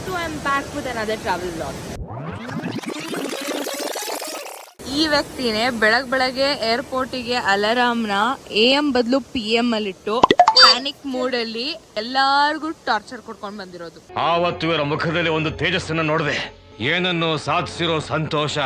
so I'm back with another travel vlog. ಈ ವ್ಯಕ್ತಿನೇ ಬೆಳಗ್ಗೆ ಏರ್ಪೋರ್ಟಿಗೆ ಅಲಾರಾಮ್ನ AM ಬದಲು PM ಅಲ್ಲಿಟ್ಟು ಪ್ಯಾನಿಕ್ ಮೂಡಲ್ಲಿ ಎಲ್ಲಾರ್ಗೂ ಟಾರ್ಚರ್ ಕೊಡ್ಕೊಂಡು ಬಂದಿರೋದು. ಆವತ್ತು ಇವರ ಮುಖದಲ್ಲಿ ಒಂದು ತೇಜಸ್ಸನ್ನು ನೋಡಿದೆ, ಏನನ್ನು ಸಾಧಿಸಿರೋ ಸಂತೋಷ.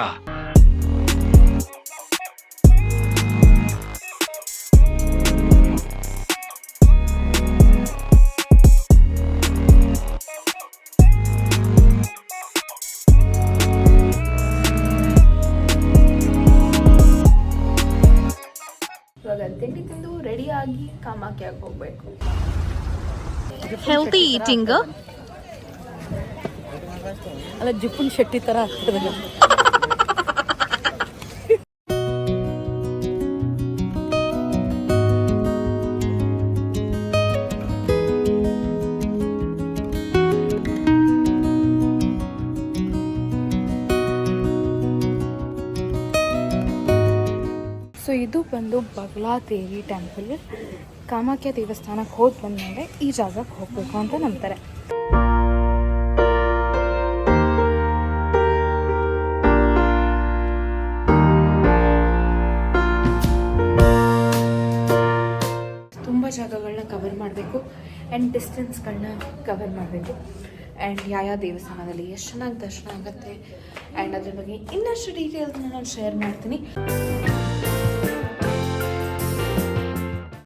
ಇವಾಗ ತಿಂಡಿ ತಿಂದು ರೆಡಿಯಾಗಿ ಕಾಮಾಖ್ಯಾಗ ಹೋಗ್ಬೇಕು. ಹೆಲ್ತಿ ಈಟಿಂಗ್ ಅಲ್ಲ ಜಿಪ್ಪುನ್ ಶೆಟ್ಟಿ ತರ ಆಗ್ತದೆ. ಸೊ ಇದು ಬಂದು ಬಗ್ಲಾದೇವಿ ಟೆಂಪಲ್. ಕಾಮಾಖ್ಯ ದೇವಸ್ಥಾನಕ್ಕೆ ಹೋಗಿ ಬಂದಮೇಲೆ ಈ ಜಾಗಕ್ಕೆ ಹೋಗಬೇಕು ಅಂತ ನಂಬ್ತಾರೆ. ತುಂಬ ಜಾಗಗಳನ್ನ ಕವರ್ ಮಾಡಬೇಕು ಆ್ಯಂಡ್ ಡಿಸ್ಟೆನ್ಸ್ಗಳನ್ನ ಕವರ್ ಮಾಡಬೇಕು ಆ್ಯಂಡ್ ಯಾವ ದೇವಸ್ಥಾನದಲ್ಲಿ ಎಷ್ಟು ಚೆನ್ನಾಗಿ ದರ್ಶನ ಆಗುತ್ತೆ ಆ್ಯಂಡ್ ಅದ್ರ ಬಗ್ಗೆ ಇನ್ನಷ್ಟು ಡೀಟೇಲ್ಸ್ನ ನಾನು ಶೇರ್ ಮಾಡ್ತೀನಿ.